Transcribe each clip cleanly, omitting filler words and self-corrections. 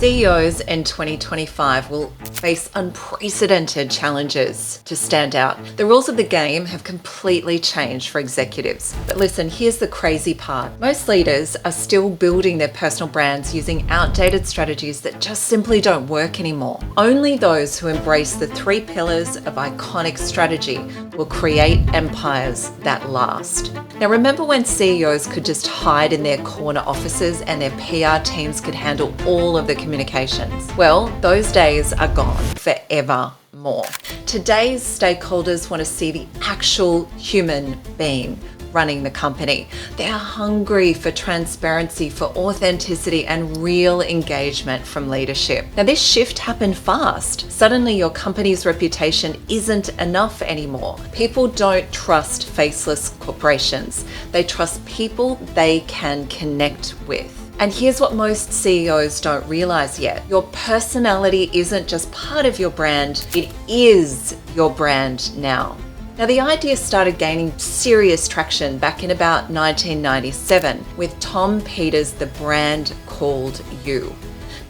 CEOs in 2025 will face unprecedented challenges to stand out. The rules of the game have completely changed for executives. But listen, here's the crazy part. Most leaders are still building their personal brands using outdated strategies that just simply don't work anymore. Only those who embrace the 3 pillars of iconic strategy will create empires that last. Now, remember when CEOs could just hide in their corner offices and their PR teams could handle all of the communications? Well, those days are gone forevermore. Today's stakeholders want to see the actual human being running the company. They're hungry for transparency, for authenticity, and real engagement from leadership. Now, this shift happened fast. Suddenly, your company's reputation isn't enough anymore. People don't trust faceless corporations. They trust people they can connect with. And here's what most CEOs don't realize yet. Your personality isn't just part of your brand, it is your brand now. Now, the idea started gaining serious traction back in about 1997 with Tom Peters' The Brand Called You.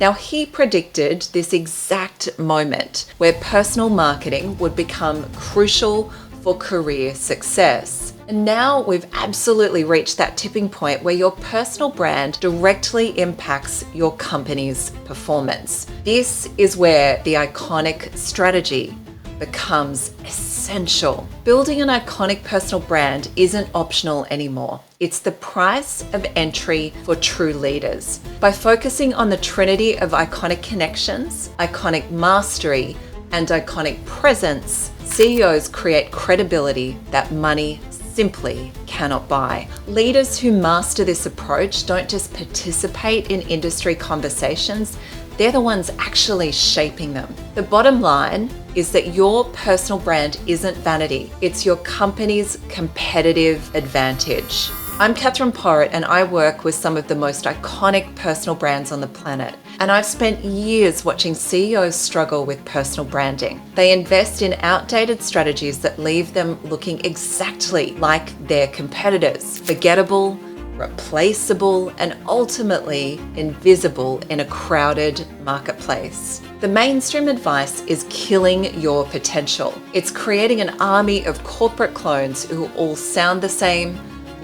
Now, he predicted this exact moment where personal marketing would become crucial for career success. And now we've absolutely reached that tipping point where your personal brand directly impacts your company's performance. This is where the iconic strategy becomes essential. Building an iconic personal brand isn't optional anymore. It's the price of entry for true leaders. By focusing on the trinity of iconic connections, iconic mastery, and iconic presence, CEOs create credibility that money simply cannot buy. Leaders who master this approach don't just participate in industry conversations, they're the ones actually shaping them. The bottom line is that your personal brand isn't vanity, it's your company's competitive advantage. I'm Kathryn Porritt, and I work with some of the most iconic personal brands on the planet. And I've spent years watching CEOs struggle with personal branding. They invest in outdated strategies that leave them looking exactly like their competitors. Forgettable, replaceable, and ultimately invisible in a crowded marketplace. The mainstream advice is killing your potential. It's creating an army of corporate clones who all sound the same,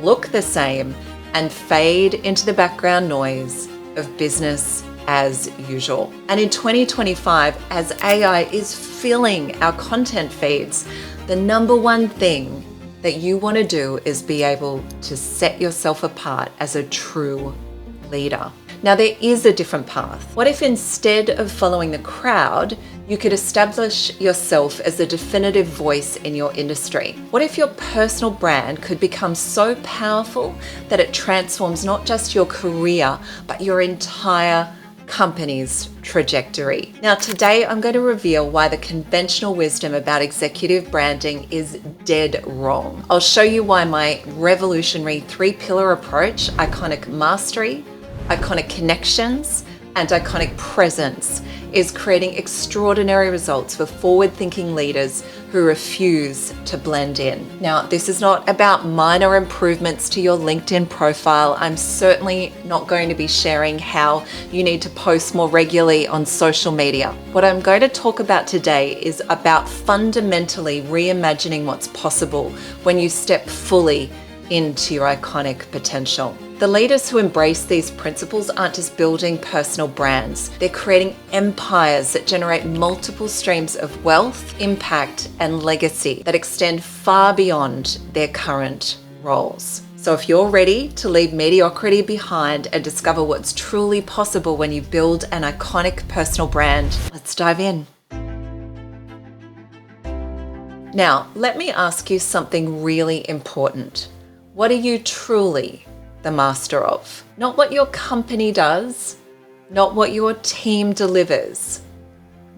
look the same, and fade into the background noise of business as usual. And in 2025, as AI is filling our content feeds, the number one thing that you want to do is be able to set yourself apart as a true leader. Now, there is a different path. What if instead of following the crowd, you could establish yourself as a definitive voice in your industry? What if your personal brand could become so powerful that it transforms not just your career, but your entire company's trajectory? Now, today I'm going to reveal why the conventional wisdom about executive branding is dead wrong. I'll show you why my revolutionary 3-pillar approach, iconic mastery, iconic connections, and iconic presence, is creating extraordinary results for forward-thinking leaders who refuse to blend in. Now, this is not about minor improvements to your LinkedIn profile. I'm certainly not going to be sharing how you need to post more regularly on social media. What I'm going to talk about today is about fundamentally reimagining what's possible when you step fully into your iconic potential. The leaders who embrace these principles aren't just building personal brands, they're creating empires that generate multiple streams of wealth, impact, and legacy that extend far beyond their current roles. So if you're ready to leave mediocrity behind and discover what's truly possible when you build an iconic personal brand, let's dive in. Now, let me ask you something really important. What are you truly the master of? Not what your company does, not what your team delivers.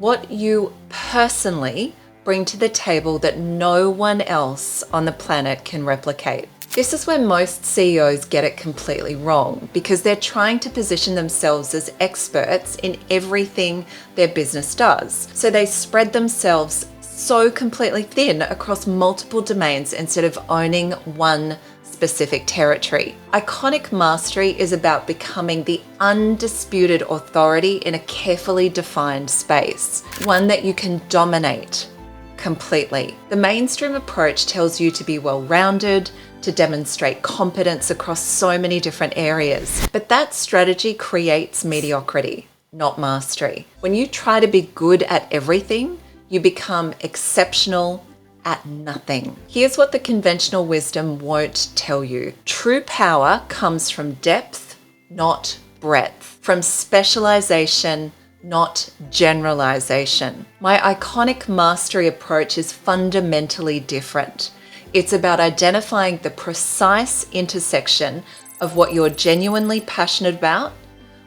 What you personally bring to the table that no one else on the planet can replicate. This is where most CEOs get it completely wrong because they're trying to position themselves as experts in everything their business does. So they spread themselves so completely thin across multiple domains instead of owning one specific territory. Iconic mastery is about becoming the undisputed authority in a carefully defined space, one that you can dominate completely. The mainstream approach tells you to be well-rounded, to demonstrate competence across so many different areas. But that strategy creates mediocrity, not mastery. When you try to be good at everything, you become exceptional at nothing. Here's what the conventional wisdom won't tell you. True power comes from depth, not breadth, from specialization, not generalization. My iconic mastery approach is fundamentally different. It's about identifying the precise intersection of what you're genuinely passionate about,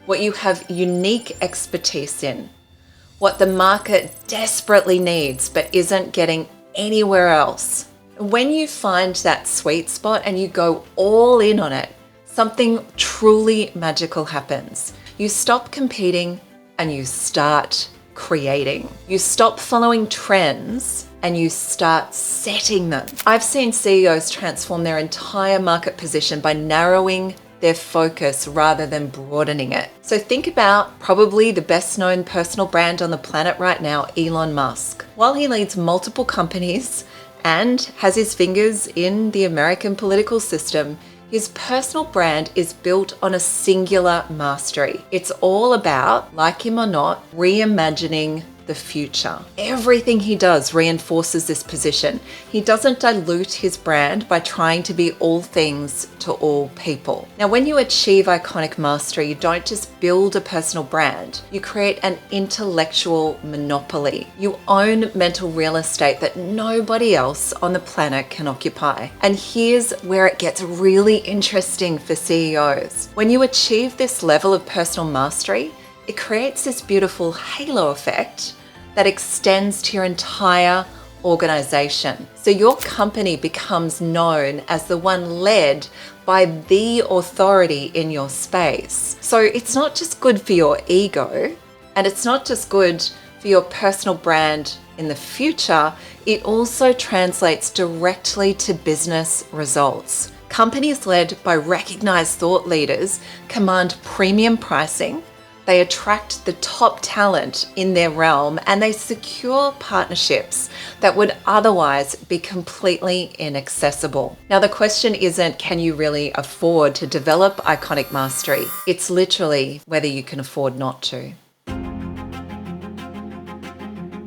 what you have unique expertise in, what the market desperately needs but isn't getting anywhere else. When you find that sweet spot and you go all in on it, something truly magical happens. You stop competing and you start creating. You stop following trends and you start setting them. I've seen CEOs transform their entire market position by narrowing their focus rather than broadening it. So think about probably the best known personal brand on the planet right now, Elon Musk. While he leads multiple companies and has his fingers in the American political system, his personal brand is built on a singular mastery. It's all about, like him or not, reimagining the future. Everything he does reinforces this position. He doesn't dilute his brand by trying to be all things to all people. Now, when you achieve iconic mastery, you don't just build a personal brand, you create an intellectual monopoly. You own mental real estate that nobody else on the planet can occupy. And here's where it gets really interesting for CEOs. When you achieve this level of personal mastery, it creates this beautiful halo effect that extends to your entire organization. So your company becomes known as the one led by the authority in your space. So it's not just good for your ego, and it's not just good for your personal brand in the future, it also translates directly to business results. Companies led by recognized thought leaders command premium pricing, they attract the top talent in their realm, and they secure partnerships that would otherwise be completely inaccessible. Now, the question isn't, can you really afford to develop iconic mastery? It's literally whether you can afford not to.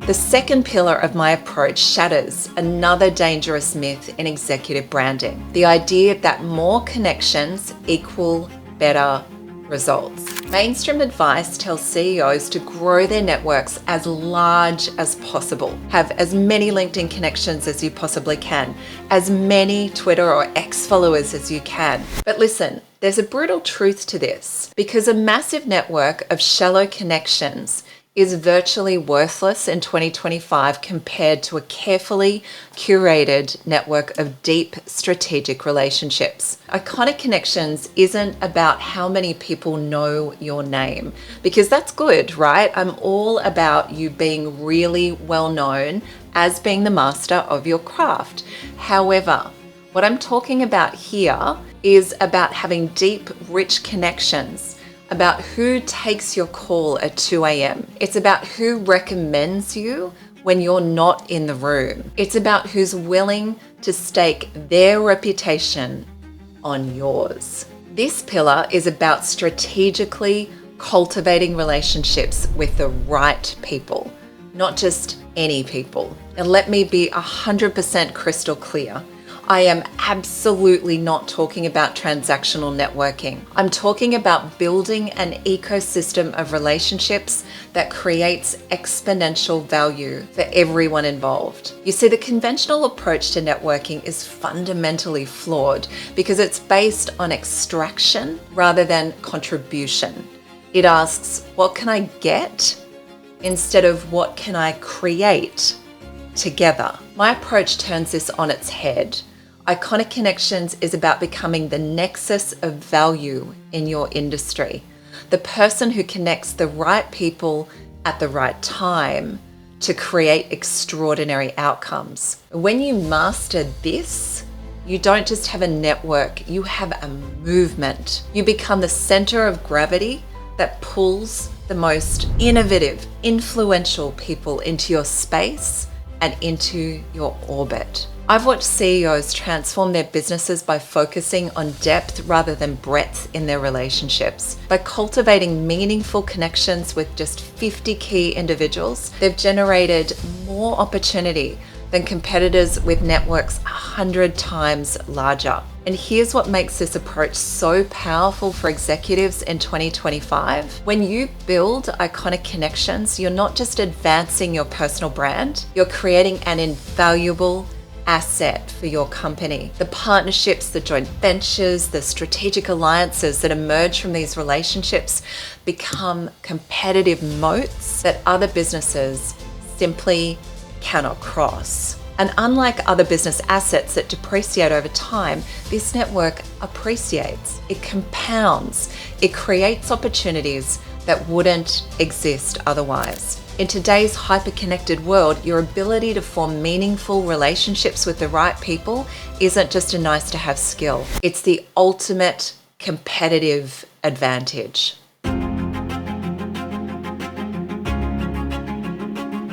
The second pillar of my approach shatters another dangerous myth in executive branding. The idea that more connections equal better results. Mainstream advice tells CEOs to grow their networks as large as possible. Have as many LinkedIn connections as you possibly can, as many Twitter or X followers as you can. But listen, there's a brutal truth to this, because a massive network of shallow connections is virtually worthless in 2025 compared to a carefully curated network of deep strategic relationships. Iconic connections isn't about how many people know your name, because that's good, right? I'm all about you being really well known as being the master of your craft. However, what I'm talking about here is about having deep, rich connections, about who takes your call at 2 a.m. It's about who recommends you when you're not in the room. It's about who's willing to stake their reputation on yours. This pillar is about strategically cultivating relationships with the right people, not just any people. And let me be 100% crystal clear. I am absolutely not talking about transactional networking. I'm talking about building an ecosystem of relationships that creates exponential value for everyone involved. You see, the conventional approach to networking is fundamentally flawed because it's based on extraction rather than contribution. It asks, what can I get? Instead of what can I create together? My approach turns this on its head. Iconic Connections is about becoming the nexus of value in your industry, the person who connects the right people at the right time to create extraordinary outcomes. When you master this, You don't just have a network, you have a movement. You become the center of gravity that pulls the most innovative, influential people into your space and into your orbit. I've watched CEOs transform their businesses by focusing on depth rather than breadth in their relationships. By cultivating meaningful connections with just 50 key individuals, they've generated more opportunity than competitors with networks 100 times larger. And here's what makes this approach so powerful for executives in 2025. When you build iconic connections, you're not just advancing your personal brand, you're creating an invaluable asset for your company. The partnerships, the joint ventures, the strategic alliances that emerge from these relationships become competitive moats that other businesses simply cannot cross. And unlike other business assets that depreciate over time, this network appreciates, it compounds, it creates opportunities that wouldn't exist otherwise. In today's hyper-connected world, your ability to form meaningful relationships with the right people isn't just a nice to have skill. It's the ultimate competitive advantage.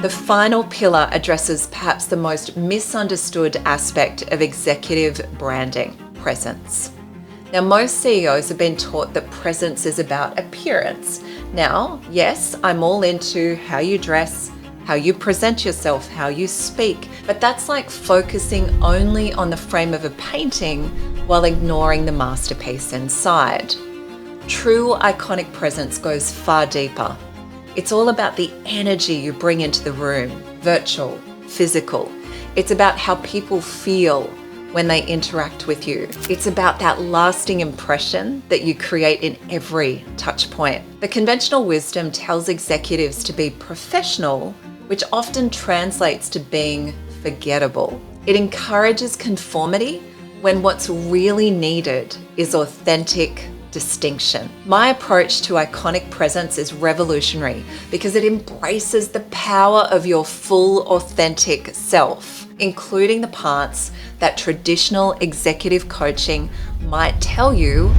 The final pillar addresses perhaps the most misunderstood aspect of executive branding: presence. Now, most CEOs have been taught that presence is about appearance. Now, yes, I'm all into how you dress, how you present yourself, how you speak, but that's like focusing only on the frame of a painting while ignoring the masterpiece inside. True iconic presence goes far deeper. It's all about the energy you bring into the room, virtual, physical. It's about how people feel when they interact with you. It's about that lasting impression that you create in every touch point. The conventional wisdom tells executives to be professional, which often translates to being forgettable. It encourages conformity when what's really needed is authentic distinction. My approach to iconic presence is revolutionary because it embraces the power of your full authentic self, including the parts that traditional executive coaching might tell you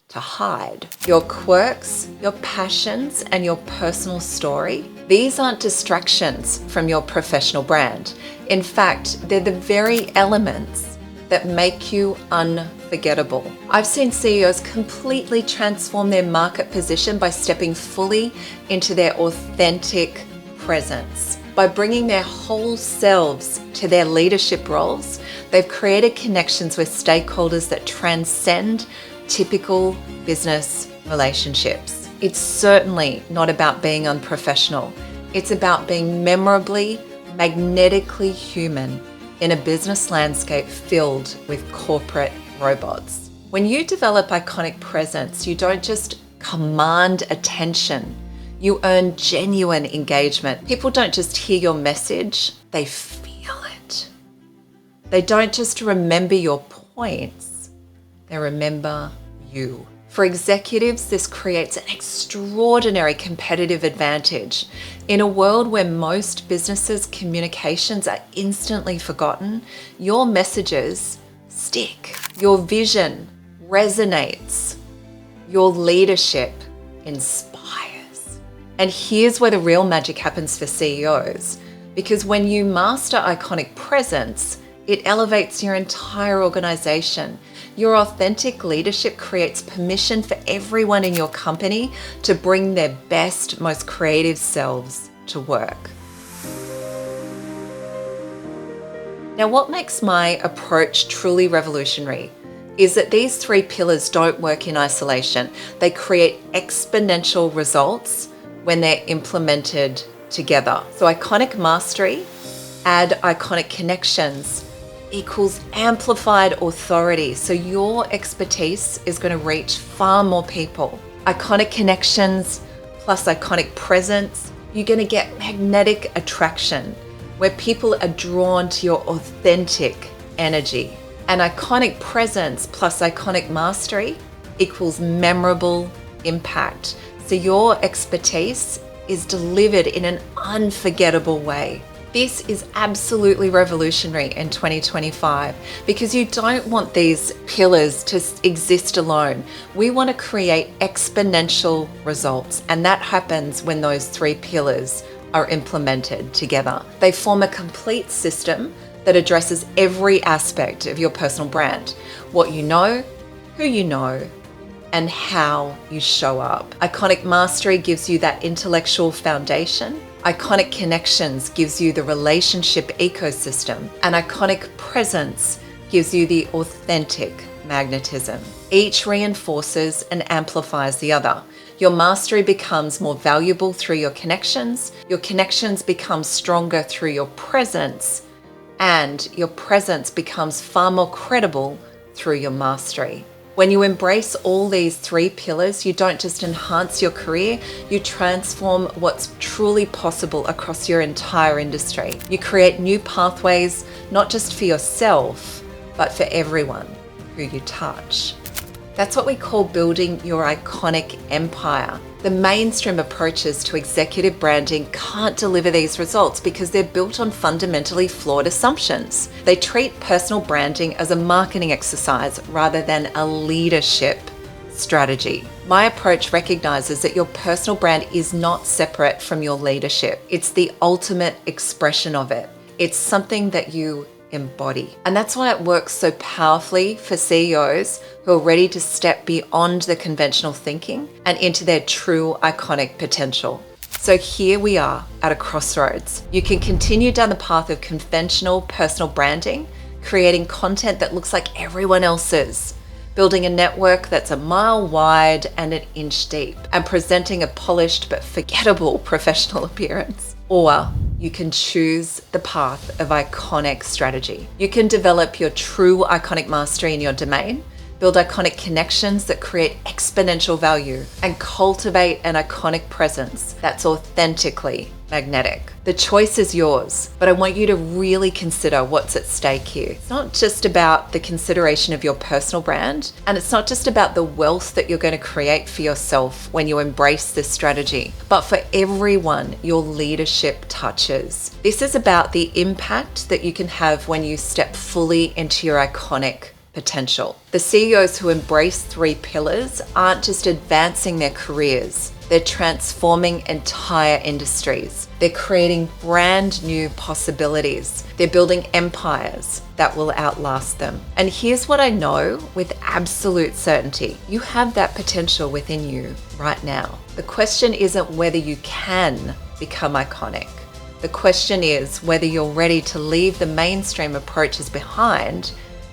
to hide. Your quirks, your passions, and your personal story, these aren't distractions from your professional brand. In fact, they're the very elements that make you unforgettable. I've seen CEOs completely transform their market position by stepping fully into their authentic presence. By bringing their whole selves to their leadership roles, they've created connections with stakeholders that transcend typical business relationships. It's certainly not about being unprofessional. It's about being memorably, magnetically human in a business landscape filled with corporate robots. When you develop iconic presence, you don't just command attention. You earn genuine engagement. People don't just hear your message, they feel it. They don't just remember your points, they remember you. For executives, this creates an extraordinary competitive advantage. In a world where most businesses' communications are instantly forgotten, your messages stick. Your vision resonates. Your leadership inspires. And here's where the real magic happens for CEOs. Because when you master iconic presence, it elevates your entire organization. Your authentic leadership creates permission for everyone in your company to bring their best, most creative selves to work. Now, what makes my approach truly revolutionary is that these three pillars don't work in isolation. They create exponential results when they're implemented together. So iconic mastery, add iconic connections, equals amplified authority. So your expertise is going to reach far more people. Iconic connections plus iconic presence, you're going to get magnetic attraction where people are drawn to your authentic energy. And iconic presence plus iconic mastery equals memorable impact. So your expertise is delivered in an unforgettable way. This is absolutely revolutionary in 2025 because you don't want these pillars to exist alone. We want to create exponential results, and that happens when those 3 pillars are implemented together. They form a complete system that addresses every aspect of your personal brand: what you know, who you know, and how you show up. Iconic Mastery gives you that intellectual foundation. Iconic Connections gives you the relationship ecosystem. And Iconic Presence gives you the authentic magnetism. Each reinforces and amplifies the other. Your mastery becomes more valuable through your connections become stronger through your presence, and your presence becomes far more credible through your mastery. When you embrace all these 3 pillars, you don't just enhance your career, you transform what's truly possible across your entire industry. You create new pathways, not just for yourself, but for everyone who you touch. That's what we call building your iconic empire. The mainstream approaches to executive branding can't deliver these results because they're built on fundamentally flawed assumptions. They treat personal branding as a marketing exercise rather than a leadership strategy. My approach recognizes that your personal brand is not separate from your leadership. It's the ultimate expression of it. It's something that you embody. And that's why it works so powerfully for CEOs who are ready to step beyond the conventional thinking and into their true iconic potential. So here we are at a crossroads. You can continue down the path of conventional personal branding, creating content that looks like everyone else's, building a network that's a mile wide and an inch deep, and presenting a polished but forgettable professional appearance. Or you can choose the path of iconic strategy. You can develop your true iconic mastery in your domain, build iconic connections that create exponential value, and cultivate an iconic presence that's authentically magnetic. The choice is yours, but I want you to really consider what's at stake here. It's not just about the consideration of your personal brand, and it's not just about the wealth that you're going to create for yourself when you embrace this strategy, but for everyone your leadership touches. This is about the impact that you can have when you step fully into your iconic potential. The CEOs who embrace 3 pillars aren't just advancing their careers, they're transforming entire industries. They're creating brand new possibilities. They're building empires that will outlast them. And here's what I know with absolute certainty. You have that potential within you right now. The question isn't whether you can become iconic. The question is whether you're ready to leave the mainstream approaches behind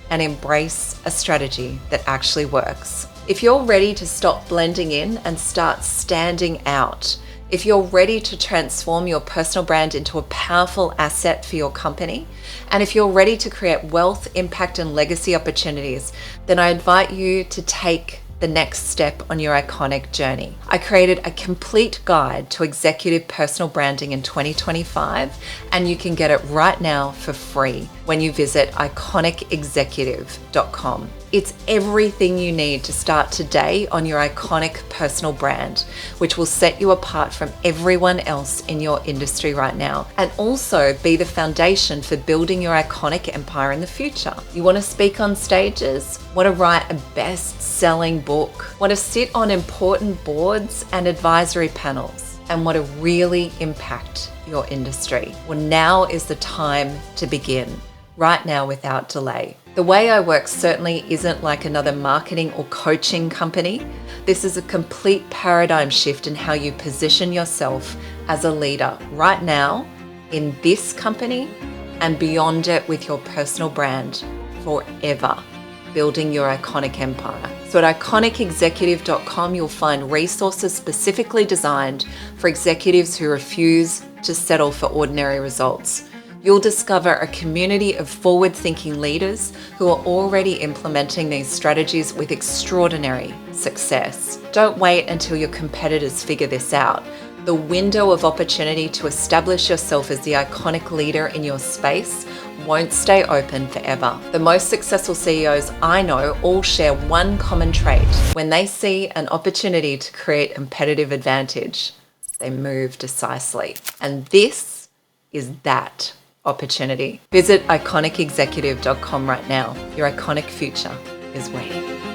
and embrace a strategy that actually works. If you're ready to stop blending in and start standing out, if you're ready to transform your personal brand into a powerful asset for your company, and if you're ready to create wealth, impact, and legacy opportunities, then I invite you to take the next step on your iconic journey. I created a complete guide to executive personal branding in 2025, and you can get it right now for free when you visit iconicexecutive.com. It's everything you need to start today on your iconic personal brand, which will set you apart from everyone else in your industry right now, and also be the foundation for building your iconic empire in the future. You want to speak on stages? Want to write a best-selling book? Want to sit on important boards and advisory panels? And want to really impact your industry? Well, now is the time to begin. Right now, without delay. The way I work certainly isn't like another marketing or coaching company. This is a complete paradigm shift in how you position yourself as a leader right now in this company and beyond it with your personal brand forever, building your iconic empire. So at iconicexecutive.com, you'll find resources specifically designed for executives who refuse to settle for ordinary results. You'll discover a community of forward-thinking leaders who are already implementing these strategies with extraordinary success. Don't wait until your competitors figure this out. The window of opportunity to establish yourself as the iconic leader in your space won't stay open forever. The most successful CEOs I know all share one common trait. When they see an opportunity to create competitive advantage, they move decisively. And this is that opportunity. Visit iconicexecutive.com right now. Your iconic future is waiting.